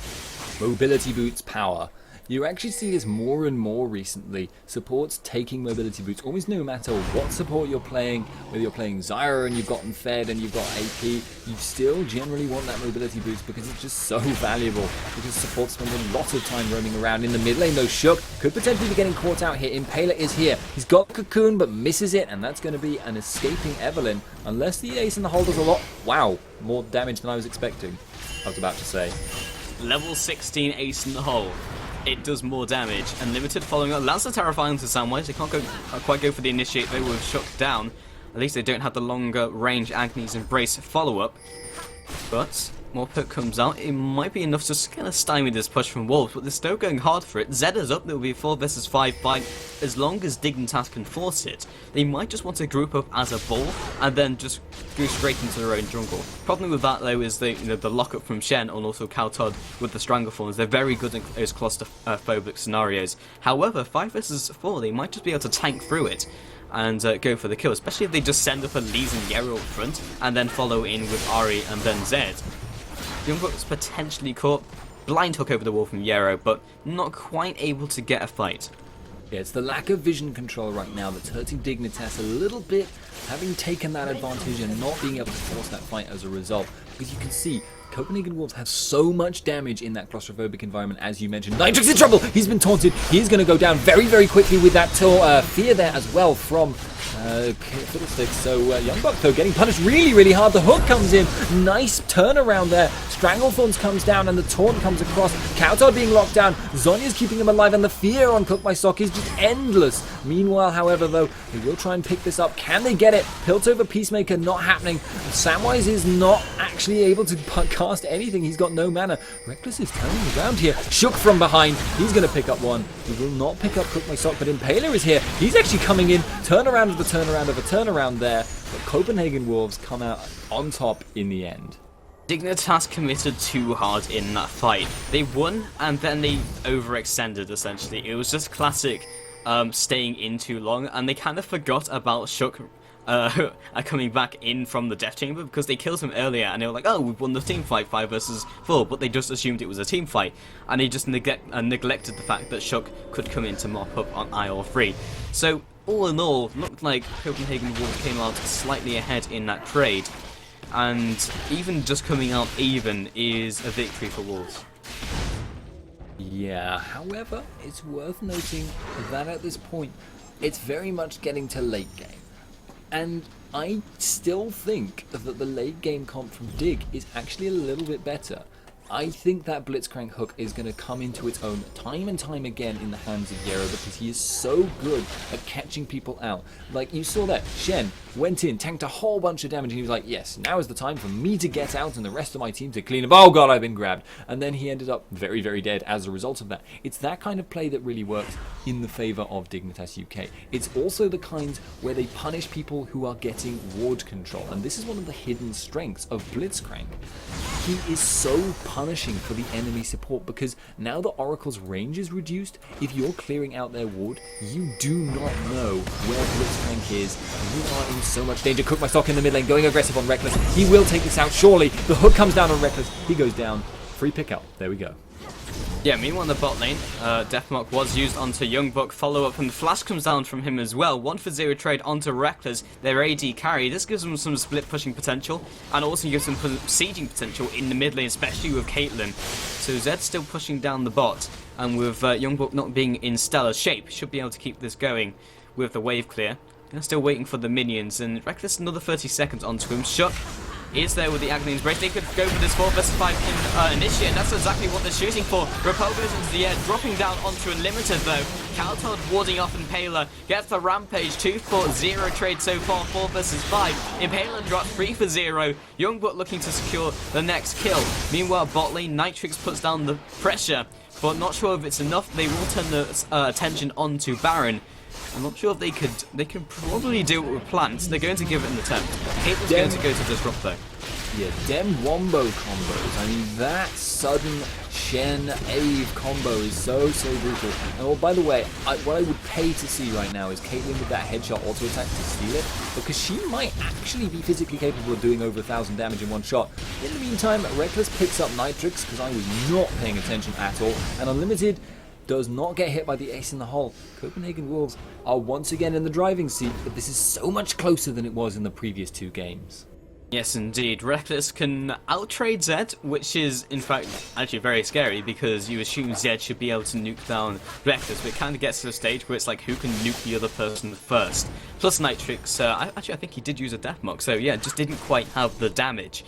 Mobility boots power. You actually see this more and more recently. Supports taking mobility boots, almost no matter what support you're playing, whether you're playing Zyra and you've gotten fed and you've got AP, you still generally want that mobility boost because it's just so valuable. Because supports spend a lot of time roaming around in the mid lane, though Shook could potentially be getting caught out here. Impaler is here. He's got Cocoon but misses it, and that's going to be an escaping Evelyn. Unless the ace in the hole does a lot. Wow, more damage than I was expecting. I was about to say. Level 16 ace in the hole. It does more damage, and Limited following up. Lands the Terrifying to Samwise. They can't quite go for the initiate though with Shook down. At least they don't have the longer range Agni's Embrace follow-up. But more poke comes out. It might be enough to just kind of stymie this push from Wolves, but they're still going hard for it. Zed is up. There will be a 4 versus 5 fight as long as Dignitas can force it. They might just want to group up as a ball and then just go straight into their own jungle. Problem with that though is the lockup from Shen and also Kaltod with the Strangleforms. They're very good in those claustrophobic scenarios. However, 5 versus 4, they might just be able to tank through it and go for the kill, especially if they just send up a Lee's and Yero up front and then follow in with Ari and then Zed. Youngblood's potentially caught. Blind hook over the wall from Yero, but not quite able to get a fight. Yeah, it's the lack of vision control right now that's hurting Dignitas a little bit, having taken that advantage and not being able to force that fight as a result. Because you can see, Copenhagen Wolves have so much damage in that claustrophobic environment, as you mentioned. Nitrix in trouble! He's been taunted. He's going to go down very, very quickly with that fear there as well from Fiddlesticks. So Youngbuck, though, getting punished really, really hard. The hook comes in. Nice turnaround there. Stranglethorns comes down and the taunt comes across. Kaltod being locked down. Zonya's keeping him alive, and the fear on Cook My Sock is just endless. Meanwhile, however, though, they will try and pick this up. Can they get it? Piltover Peacemaker not happening. Samwise is not actually able to cast anything. He's got no mana. Reckless is turning around here. Shook from behind. He's going to pick up one. He will not pick up Cook My Sock, but Impaler is here. He's actually coming in. Turnaround of the turnaround of a turnaround there. But Copenhagen Wolves come out on top in the end. Dignitas committed too hard in that fight. They won and then they overextended essentially. It was just classic staying in too long, and they kind of forgot about Shook coming back in from the death chamber because they killed him earlier and they were like, oh, we've won the team fight 5 versus 4, but they just assumed it was a team fight, and they just neglected the fact that Shook could come in to mop up on IL3. So all in all, looked like Copenhagen Wolves came out slightly ahead in that trade, and even just coming out even is a victory for Wolves. Yeah, however, it's worth noting that at this point, it's very much getting to late game. And I still think that the late game comp from Dig is actually a little bit better. I think that Blitzcrank hook is going to come into its own time and time again in the hands of Yero because he is so good at catching people out. Like you saw that, Shen went in, tanked a whole bunch of damage, and he was like, yes, now is the time for me to get out and the rest of my team to clean up. Oh god, I've been grabbed. And then he ended up very, very dead as a result of that. It's that kind of play that really works in the favour of Dignitas UK. It's also the kind where they punish people who are getting ward control. And this is one of the hidden strengths of Blitzcrank. He is so punishing for the enemy support because now the Oracle's range is reduced. If you're clearing out their ward, you do not know where Blitzcrank is. You are in so much danger. Cook My Sock in the mid lane, going aggressive on Reckless. He will take this out, surely. The hook comes down on Reckless. He goes down. Free pick out. There we go. Yeah, meanwhile in the bot lane, Deathmark was used onto Youngbuck, follow-up, and the flash comes down from him as well. 1 for 0 trade onto Reckless, their AD carry. This gives them some split pushing potential, and also gives them sieging potential in the mid lane, especially with Caitlyn. So Zed's still pushing down the bot, and with Youngbuck not being in stellar shape, should be able to keep this going with the wave clear. They're still waiting for the minions, and Reckless another 30 seconds onto him. Shook is there with the Agni's Embrace. They could go for this 4 versus 5 initiate, and that's exactly what they're shooting for. Rapel goes into the air, dropping down onto Unlimited though. Kaltod warding off Impaler, gets the Rampage. 2 for 0 trade so far, 4 versus 5. Impaler dropped 3 for 0. Youngblood looking to secure the next kill. Meanwhile, bot lane, Nitrix puts down the pressure, but not sure if it's enough. They will turn the attention onto Baron. I'm not sure if they can probably do it with plants. They're going to give it an attempt. Caitlin's going to go to disrupt though. Yeah, dem wombo combos. I mean, that sudden Shen Ave combo is so brutal. And oh, by the way, what I would pay to see right now is Caitlyn with that headshot auto attack to steal it, because she might actually be physically capable of doing over 1,000 damage in one shot. In the meantime, Reckless picks up Nitrix, because I was not paying attention at all, and Unlimited does not get hit by the ace in the hole. Copenhagen Wolves are once again in the driving seat, but this is so much closer than it was in the previous 2 games. Yes, indeed. Reckless can outtrade Zed, which is, in fact, actually very scary because you assume Zed should be able to nuke down Reckless, but it kind of gets to the stage where it's like, who can nuke the other person first? Plus Nitrix, I think he did use a Death Mock, so yeah, just didn't quite have the damage.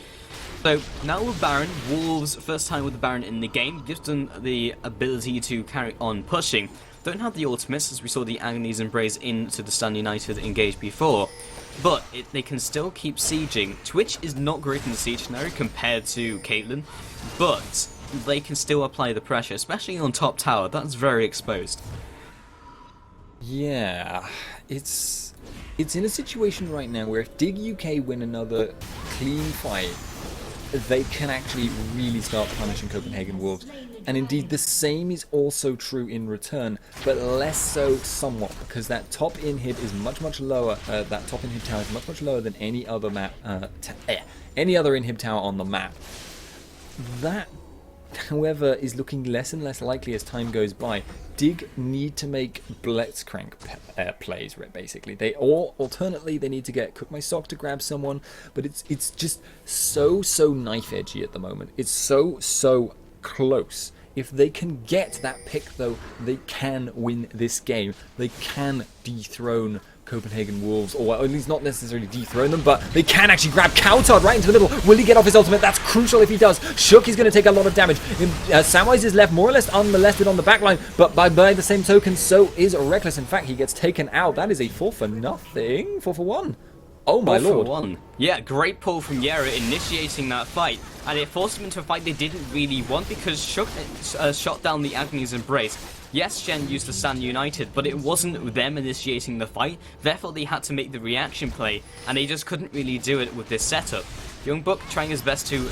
So now with Baron, Wolves, first time with the Baron in the game, gives them the ability to carry on pushing. Don't have the ultimates, as we saw the Agony's Embrace into the Stand United engage before. But they can still keep sieging. Twitch is not great in the siege scenario compared to Caitlyn, but they can still apply the pressure, especially on top tower. That's very exposed. Yeah, it's in a situation right now where if Dig UK win another clean fight, they can actually really start punishing Copenhagen Wolves. And indeed, the same is also true in return, but less so somewhat, because that top inhib is much lower. That top inhib tower is much lower than any other map, any other inhib tower on the map. That, however, is looking less and less likely as time goes by. Dig need to make Blitzcrank plays, basically. Alternately, they need to get Cook My Sock to grab someone, but it's just so knife edgy at the moment. It's so close. If they can get that pick, though, they can win this game. They can dethrone Copenhagen Wolves, or at least not necessarily dethrone them, but they can actually grab Coutard right into the middle. Will he get off his ultimate? That's crucial if he does. Shook is going to take a lot of damage. Samwise is left more or less unmolested on the backline, but by the same token, so is Reckless. In fact, he gets taken out. That is a 4 for nothing. 4 for 1. Oh my lord. 4-1. Yeah, great pull from Yera initiating that fight, and it forced them into a fight they didn't really want because Shook shot down the Agony's Embrace. Yes, Shen used the Stand United, but it wasn't them initiating the fight, therefore they had to make the reaction play, and they just couldn't really do it with this setup. Youngbuck trying his best to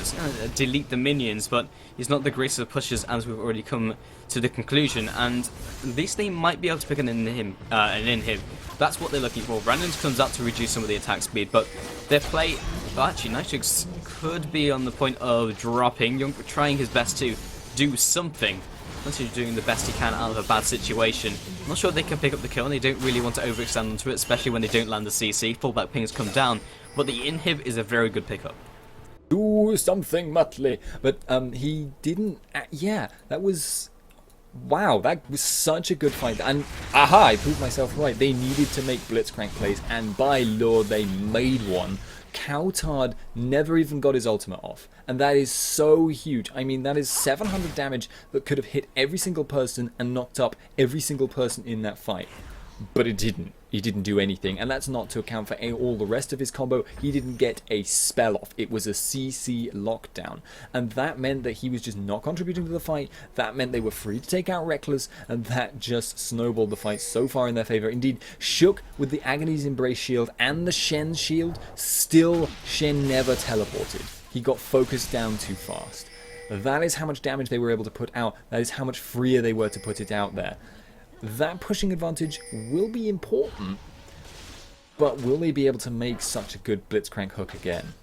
delete the minions, but he's not the greatest of pushers, as we've already come to the conclusion, and at least they might be able to pick an inhib. That's what they're looking for. Brandon's comes out to reduce some of the attack speed, but their play... Well, actually, Nitrix could be on the point of dropping. Youngbuck trying his best to do something. Unless doing the best he can out of a bad situation. I'm not sure they can pick up the kill, and they don't really want to overextend onto it, especially when they don't land the CC. Fullback pings come down, but the inhib is a very good pickup. Do something, Muttley. But he didn't... yeah, that was... Wow, that was such a good fight. And, aha, I proved myself right. They needed to make Blitzcrank plays, and by lord, they made one. Coutard never even got his ultimate off, and that is so huge. I mean, that is 700 damage that could have hit every single person and knocked up every single person in that fight. But it didn't. He didn't do anything, and that's not to account for all the rest of his combo. He didn't get a spell off. It was a CC lockdown, and that meant that he was just not contributing to the fight. That meant they were free to take out Reckless, and that just snowballed the fight so far in their favor. Indeed, Shook with the Agony's Embrace shield and the Shen shield, still Shen never teleported. He got focused down too fast. That is how much damage they were able to put out. That is how much freer they were to put it out there. That pushing advantage will be important, but will they be able to make such a good Blitzcrank hook again?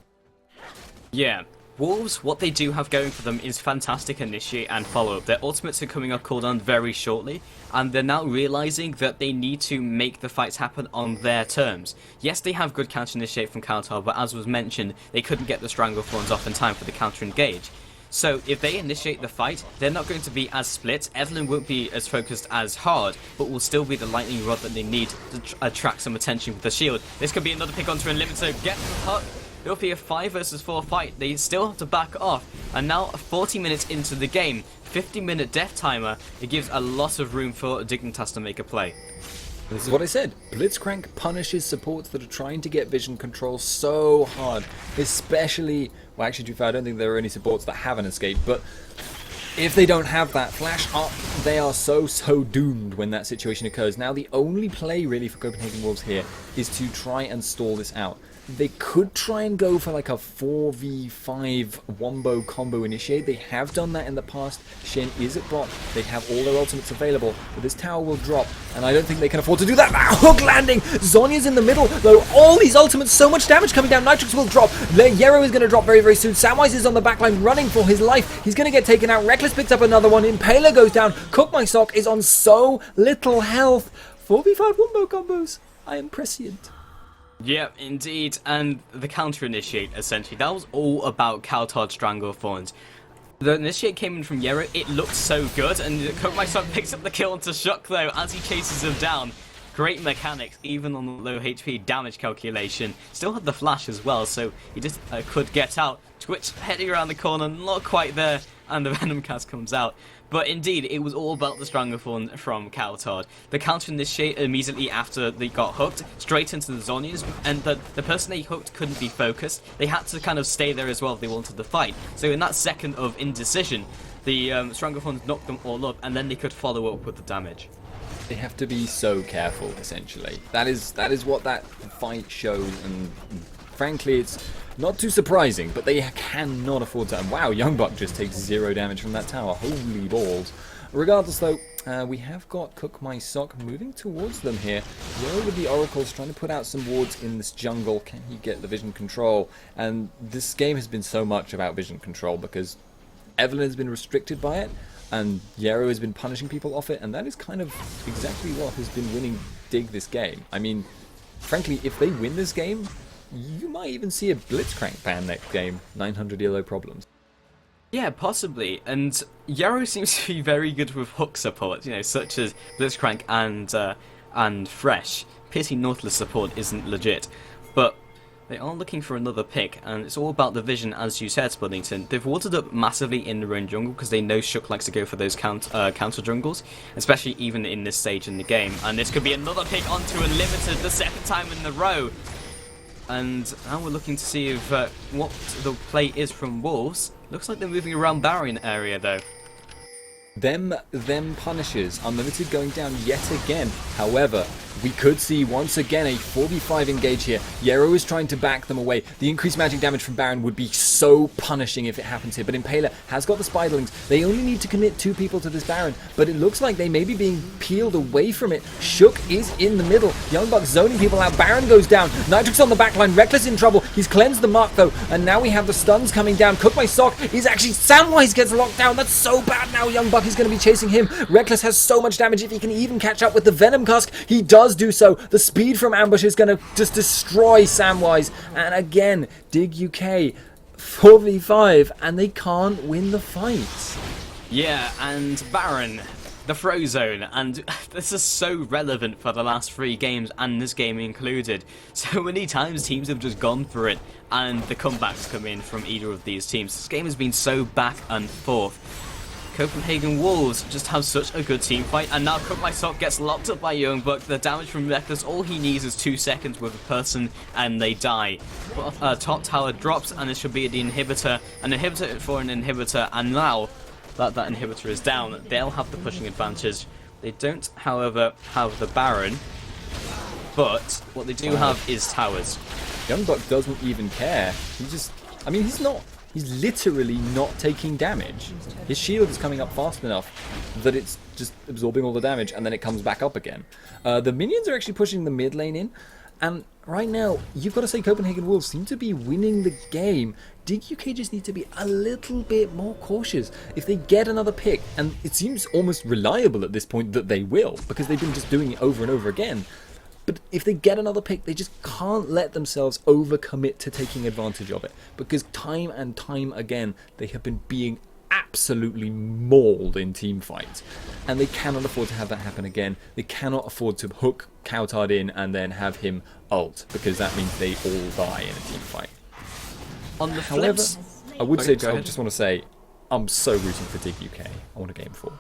Yeah, Wolves, what they do have going for them is fantastic initiate and follow-up. Their ultimates are coming off cooldown very shortly, and they're now realizing that they need to make the fights happen on their terms. Yes, they have good counter initiate from Counter, but as was mentioned, they couldn't get the Stranglethorns off in time for the counter engage. So if they initiate the fight, they're not going to be as split. Evelyn won't be as focused as hard, but will still be the lightning rod that they need to attract some attention with the shield. This could be another pick onto Unlimited. Get the puck. It'll be a 5 versus 4 fight. They still have to back off. And now 40 minutes into the game, 50-minute death timer, it gives a lot of room for Dignitas to make a play. This is what I said. Blitzcrank punishes supports that are trying to get vision control so hard. Especially... Well, actually, to be fair, I don't think there are any supports that have an escape, but if they don't have that flash up, they are so doomed when that situation occurs. Now, the only play really for Copenhagen Wolves here is to try and stall this out. They could try and go for like a 4v5 wombo combo initiate. They have done that in the past. Shen is at bot. They have all their ultimates available, but this tower will drop, and I don't think they can afford to do that. Hook landing! Zhonya's in the middle, though. All these ultimates, so much damage coming down. Nitrix will drop. Yero is going to drop very, very soon. Samwise is on the backline running for his life. He's going to get taken out. Reckless picks up another one. Impaler goes down. Cook My Sock is on so little health. 4v5 wombo combos. I am prescient. Yep, indeed, and the counter-initiate, essentially. That was all about Kaltard Stranglethorns. The initiate came in from Yero, it looked so good, and Cook My Sock picks up the kill onto Shock, though, as he chases him down. Great mechanics, even on the low HP damage calculation. Still had the flash as well, so he just could get out. Twitch heading around the corner, not quite there, and the Venom cast comes out. But indeed, it was all about the Stranglethorn from Kaltard. The counter initiate immediately after they got hooked, straight into the Zhonya's, and the person they hooked couldn't be focused. They had to kind of stay there as well if they wanted to fight. So in that second of indecision, the Stranglethorns knocked them all up, and then they could follow up with the damage. They have to be so careful, essentially. That is what that fight shows, and frankly, it's not too surprising, but they cannot afford to. And wow, Youngbuck just takes 0 damage from that tower. Holy balls. Regardless, though, we have got Cook My Sock moving towards them here. Yero with the Oracles trying to put out some wards in this jungle. Can he get the vision control? And this game has been so much about vision control because Evelyn has been restricted by it, and Yero has been punishing people off it, and that is kind of exactly what has been winning Dig this game. I mean, frankly, if they win this game, you might even see a Blitzcrank ban next game. 900 ELO problems. Yeah, possibly. And Yero seems to be very good with hook support, you know, such as Blitzcrank and Fresh. Pity Nautilus support isn't legit, but they are looking for another pick, and it's all about the vision, as you said, Spuddington. They've watered up massively in their own jungle because they know Shook likes to go for those counter jungles, especially even in this stage in the game. And this could be another pick onto Unlimited, the second time in a row. And now we're looking to see if what the play is from Wolves. Looks like they're moving around Baron area though. Them Punishers. Unlimited going down yet again. However, we could see once again a 4v5 engage here. Yero is trying to back them away. The increased magic damage from Baron would be so punishing if it happens here. But Impaler has got the Spiderlings. They only need to commit 2 people to this Baron. But it looks like they may be being peeled away from it. Shook is in the middle. Youngbuck zoning people out. Baron goes down. Nitrix on the backline. Reckless in trouble. He's cleansed the mark though. And now we have the stuns coming down. Cook My Sock is actually... Samwise gets locked down. That's so bad now. Youngbuck is going to be chasing him. Reckless has so much damage. If he can even catch up with the Venom Cusk, he does do so. The speed from Ambush is going to just destroy Samwise. And again, Dig UK 4v5, and they can't win the fight. Yeah, and Baron, the throw zone, and this is so relevant for the last 3 games, and this game included. So many times teams have just gone for it, and the comebacks come in from either of these teams. This game has been so back and forth. Copenhagen Wolves just have such a good team fight, and now Cook My Sock gets locked up by Youngbuck. The damage from Reckless, all he needs is 2 seconds with a person and they die. Top tower drops, and it should be the inhibitor, an inhibitor for an inhibitor, and now that that inhibitor is down, they'll have the pushing advantage. They don't, however, have the Baron, but what they do have is towers. Youngbuck doesn't even care. He just... I mean, he's literally not taking damage. His shield is coming up fast enough that it's just absorbing all the damage, and then it comes back up again. The minions are actually pushing the mid lane in, and right now, you've got to say Copenhagen Wolves seem to be winning the game. Dig UK just need to be a little bit more cautious. If they get another pick, and it seems almost reliable at this point that they will, because they've been just doing it over and over again. But if they get another pick, they just can't let themselves overcommit to taking advantage of it. Because time and time again, they have been being absolutely mauled in team fights. And they cannot afford to have that happen again. They cannot afford to hook Kaltard in and then have him ult, because that means they all die in a team fight. On the However, I would say, I just want to say, I'm so rooting for Dig UK. I want a game 4.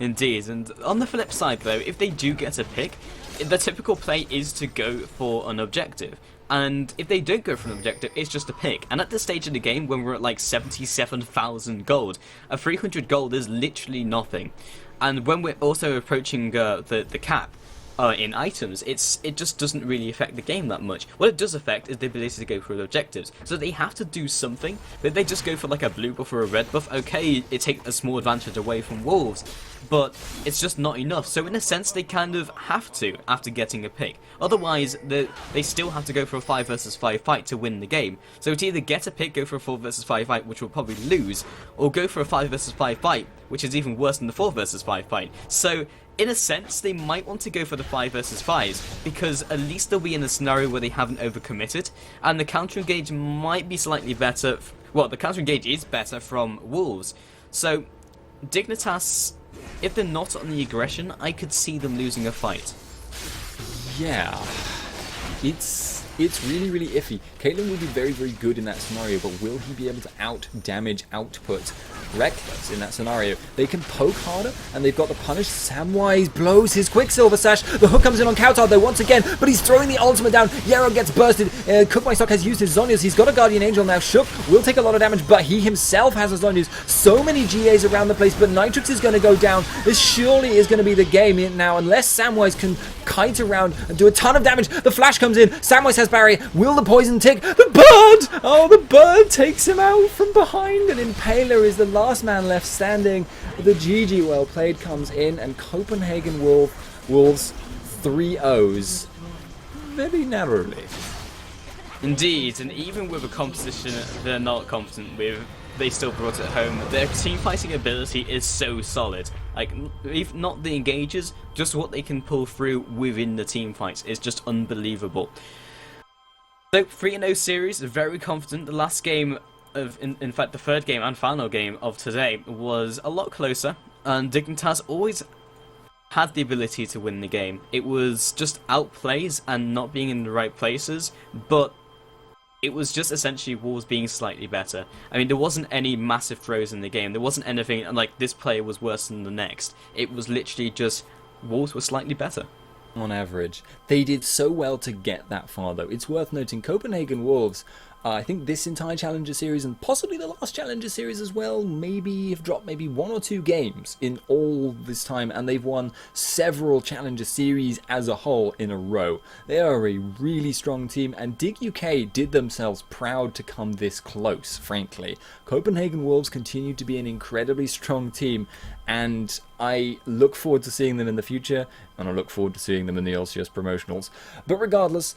Indeed, and on the flip side though, if they do get a pick, the typical play is to go for an objective. And if they don't go for an objective, it's just a pick. And at this stage in the game, when we're at like 77,000 gold, a 300 gold is literally nothing. And when we're also approaching the cap, in items, it just doesn't really affect the game that much. What it does affect is the ability to go for objectives. So they have to do something. If they just go for like a blue buff or a red buff, okay, it takes a small advantage away from wolves, but it's just not enough. So in a sense, they kind of have to after getting a pick. Otherwise, they still have to go for a 5 versus 5 fight to win the game. So it's either get a pick, go for a 4 versus 5 fight, which will probably lose, or go for a 5 versus 5 fight, which is even worse than the 4 versus 5 fight. So in a sense, they might want to go for the 5 versus 5s, because at least they'll be in a scenario where they haven't overcommitted, and the counter engage might be slightly better. Well, the counter engage is better from wolves. So Dignitas, if they're not on the aggression, I could see them losing a fight. Yeah, it's really, really iffy. Caitlyn will be very, very good in that scenario, but will he be able to out-damage, output Reckless in that scenario? They can poke harder, and they've got the punish. Samwise blows his Quicksilver Sash. The hook comes in on Kautar though once again, but he's throwing the ultimate down. Yarrow gets bursted. Cookmystock has used his Zhonya's. He's got a Guardian Angel now. Shook will take a lot of damage, but he himself has a Zhonya's. So many GAs around the place, but Nitrix is going to go down. This surely is going to be the game now, unless Samwise can kite around and do a ton of damage. The flash comes in. Samwise has barrier. Will the poison tick? The bird! Oh, the bird takes him out from behind, and Impaler is the last man left standing. The GG well played comes in, and Copenhagen Wolves 3-0s very narrowly. Indeed, and even with a composition they're not competent with, they still brought it home. Their team fighting ability is so solid. Like, if not the engages, just what they can pull through within the team fights is just unbelievable. So 3-0 series, very confident. The last game of, in fact, the third game and final game of today was a lot closer, and Dignitas always had the ability to win the game. It was just outplays and not being in the right places, but it was just essentially Wolves being slightly better. I mean, there wasn't any massive throws in the game. There wasn't anything like this player was worse than the next. It was literally just Wolves were slightly better. On average. They did so well to get that far though. It's worth noting Copenhagen Wolves, I think this entire Challenger Series and possibly the last Challenger Series as well, maybe have dropped maybe 1 or 2 games in all this time, and they've won several Challenger Series as a whole in a row. They are a really strong team, and Dig UK did themselves proud to come this close, frankly. Copenhagen Wolves continue to be an incredibly strong team, and I look forward to seeing them in the future, and I look forward to seeing them in the LCS promotionals. But regardless,